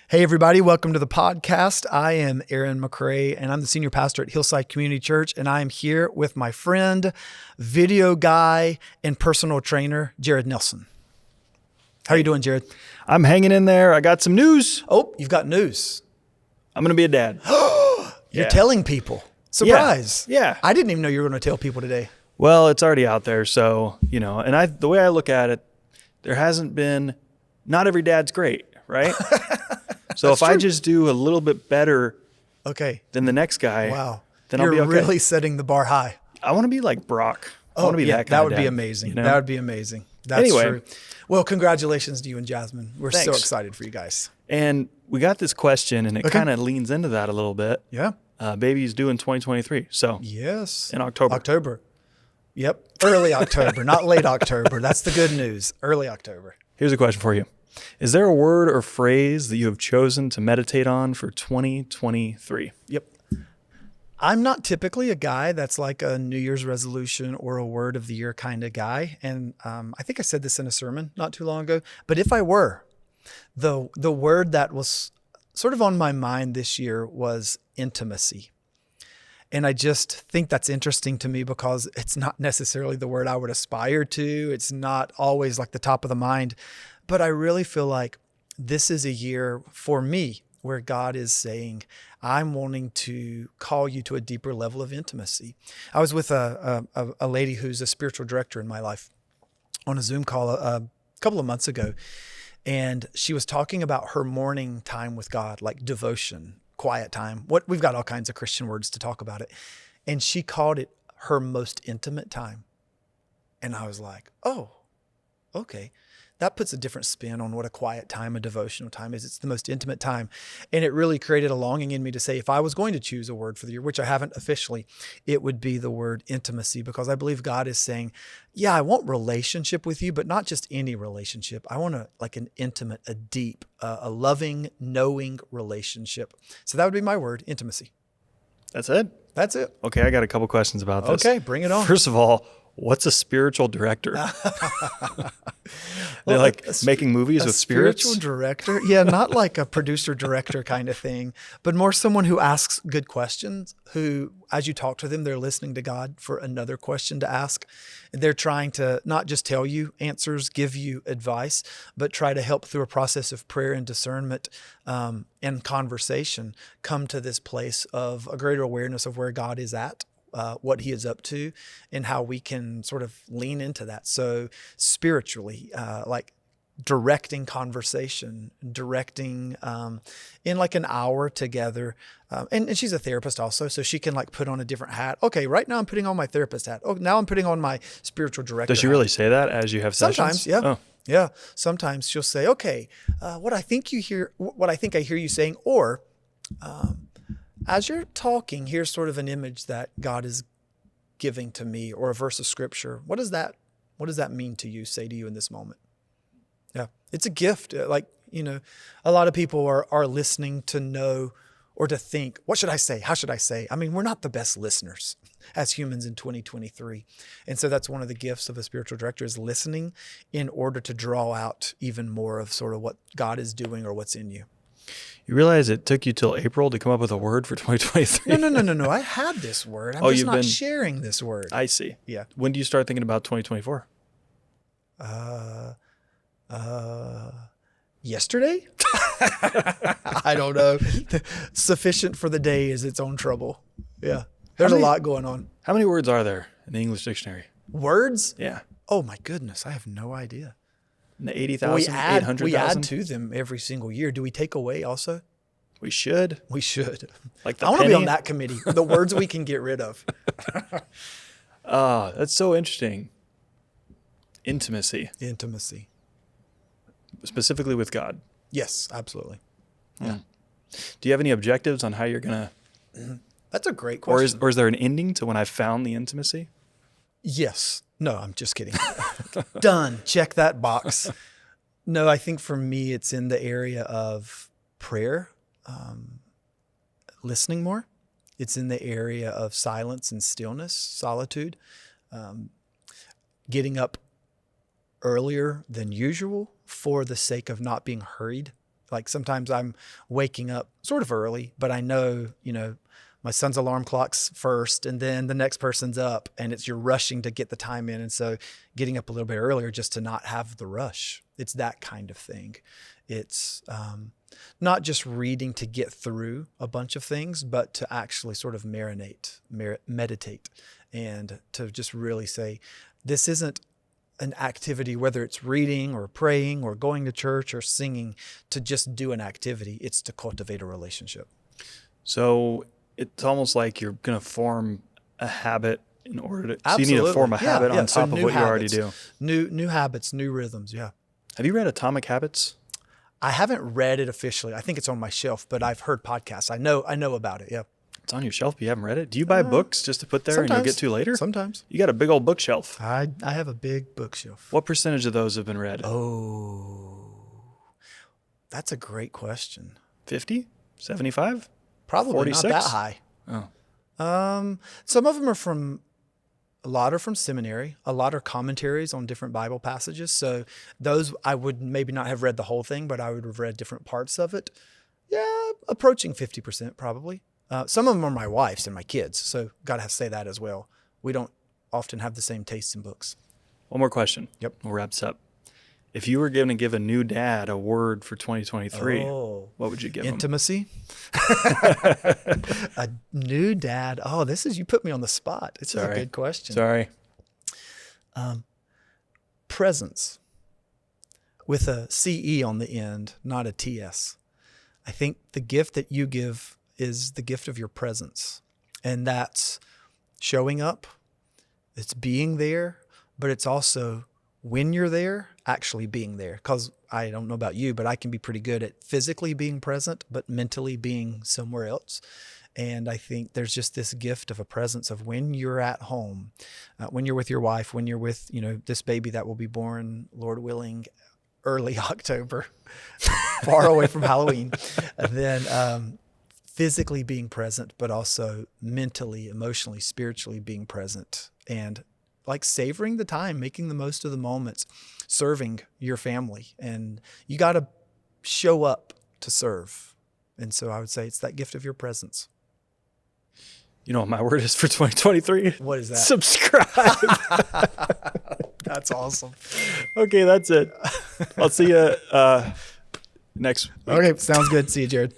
Hey, everybody. Welcome to the podcast. I am Aaron McCrae, and I'm the senior pastor at Hillside Community Church, and I am here with my friend, video guy, and personal trainer, Jared Nelson. How are you doing, Jared? I'm hanging in there. I got some news. Oh, you've got news. I'm going to be a dad. You're telling people. Surprise. Yeah. I didn't even know you were going to tell people today. Well, it's already out there. So, and the way I look at it, there hasn't been, not every dad's great, right? So if I just do a little bit better than the next guy, then I'll be okay. You're really setting the bar high. I want to be like Brock. I want to be that kind that of would dad, be amazing. you know? That would be amazing. That's Anyway. true. Well, congratulations to you and Jasmine. We're so Thanks. excited for you guys. And we got this question, and it kind of leans into that a little bit. Yeah. Baby's due in 2023. So Yes. in October. October. Yep. Early October, not late October. That's the good news. Early October. Here's a question for you. Is there a word or phrase that you have chosen to meditate on for 2023? Yep. I'm not typically a guy that's like a New Year's resolution or a word of the year kind of guy. And I think I said this in a sermon not too long ago. But if I were, the word that was sort of on my mind this year was intimacy. And I just think that's interesting to me because it's not necessarily the word I would aspire to. It's not always like the top of the mind. But I really feel like this is a year for me where God is saying, I'm wanting to call you to a deeper level of intimacy. I was with a lady who's a spiritual director in my life on a Zoom call a couple of months ago. And she was talking about her morning time with God, like devotion, quiet time. We've got all kinds of Christian words to talk about it. And she called it her most intimate time. And I was like, oh, okay. That puts a different spin on what a quiet time, a devotional time is. It's the most intimate time. And it really created a longing in me to say, if I was going to choose a word for the year, which I haven't officially, it would be the word intimacy, because I believe God is saying, yeah, I want relationship with you, but not just any relationship. I want an intimate, a deep, a loving, knowing relationship. So that would be my word, intimacy. That's it? That's it. Okay, I got a couple questions about this. Okay, bring it on. First of all, what's a spiritual director? They're making movies with spirits? Spiritual director? Yeah, not like a producer-director kind of thing, but more someone who asks good questions, who, as you talk to them, they're listening to God for another question to ask. They're trying to not just tell you answers, give you advice, but try to help through a process of prayer and discernment and conversation come to this place of a greater awareness of where God is at. What he is up to and how we can sort of lean into that. So spiritually, like directing conversation, directing in like an hour together. And she's a therapist also, so she can like put on a different hat. Okay, right now I'm putting on my therapist hat. Oh, now I'm putting on my spiritual director Does she hat. really say that as you have sessions? Sometimes, yeah. Oh. Yeah. Sometimes she'll say, okay, what I think I hear you saying, or as you're talking, here's sort of an image that God is giving to me, or a verse of scripture. What does that mean to you, say to you in this moment? Yeah, it's a gift. A lot of people are listening to know or to think, what should I say? How should I say? I mean, we're not the best listeners as humans in 2023. And so that's one of the gifts of a spiritual director, is listening in order to draw out even more of sort of what God is doing or what's in you. You realize it took you till April to come up with a word for 2023? No. I had this word. I'm just not sharing this word. I see. Yeah. When do you start thinking about 2024? Yesterday? I don't know. Sufficient for the day is its own trouble. Yeah. There's a lot going on. How many words are there in the English dictionary? Words? Yeah. Oh my goodness. I have no idea. 80,000, 800,000? We add to them every single year. Do we take away also? We should. We should. Like the I want to penny? be on that committee. The words we can get rid of. That's so interesting. Intimacy. Intimacy. Specifically with God. Yes, absolutely. Yeah. Do you have any objectives on how you're going to... That's a great question. Or is there an ending to when I've found the intimacy? Yes. No, I'm just kidding. Done. Check that box. No, I think for me, it's in the area of prayer, listening more. It's in the area of silence and stillness, solitude, getting up earlier than usual for the sake of not being hurried Like sometimes I'm waking up sort of early, but I know, my son's alarm clock's first and then the next person's up, and you're rushing to get the time in. And so getting up a little bit earlier just to not have the rush. It's that kind of thing. It's not just reading to get through a bunch of things, but to actually sort of meditate, and to just really say, this isn't an activity, whether it's reading or praying or going to church or singing, to just do an activity. It's to cultivate a relationship. So it's almost like you're going to form a habit in order to, Absolutely. So you need to form a habit on top of what you already do. New habits, new rhythms. Yeah. Have you read Atomic Habits? I haven't read it officially. I think it's on my shelf, but I've heard podcasts. I know about it. Yeah. It's on your shelf, but you haven't read it. Do you buy books just to put there and you'll get to later? Sometimes. You got a big old bookshelf. I have a big bookshelf. What percentage of those have been read? Oh, that's a great question. 50? 75? Probably 46? Not that high. Oh. Some of them a lot are from seminary. A lot are commentaries on different Bible passages. So those I would maybe not have read the whole thing, but I would have read different parts of it. Yeah, approaching 50% probably. Some of them are my wife's and my kids. So got to say that as well. We don't often have the same tastes in books. One more question. Yep. We'll wrap this up. If you were going to give a new dad a word for 2023, what would you give him? Intimacy. A new dad. Oh, you put me on the spot. It's a good question. Sorry. Presence with a CE on the end, not a TS. I think the gift that you give is the gift of your presence. And that's showing up. It's being there, but it's also when you're there, actually being there. Because I don't know about you, but I can be pretty good at physically being present, but mentally being somewhere else. And I think there's just this gift of a presence of when you're at home, when you're with your wife, when you're with, this baby that will be born, Lord willing, early October, far away from Halloween. And then physically being present, but also mentally, emotionally, spiritually being present, and like savoring the time, making the most of the moments, serving your family. And you got to show up to serve. And so I would say it's that gift of your presence. You know what my word is for 2023? What is that? Subscribe. That's awesome. Okay, that's it. I'll see you next week. Okay, sounds good. See you, Jared.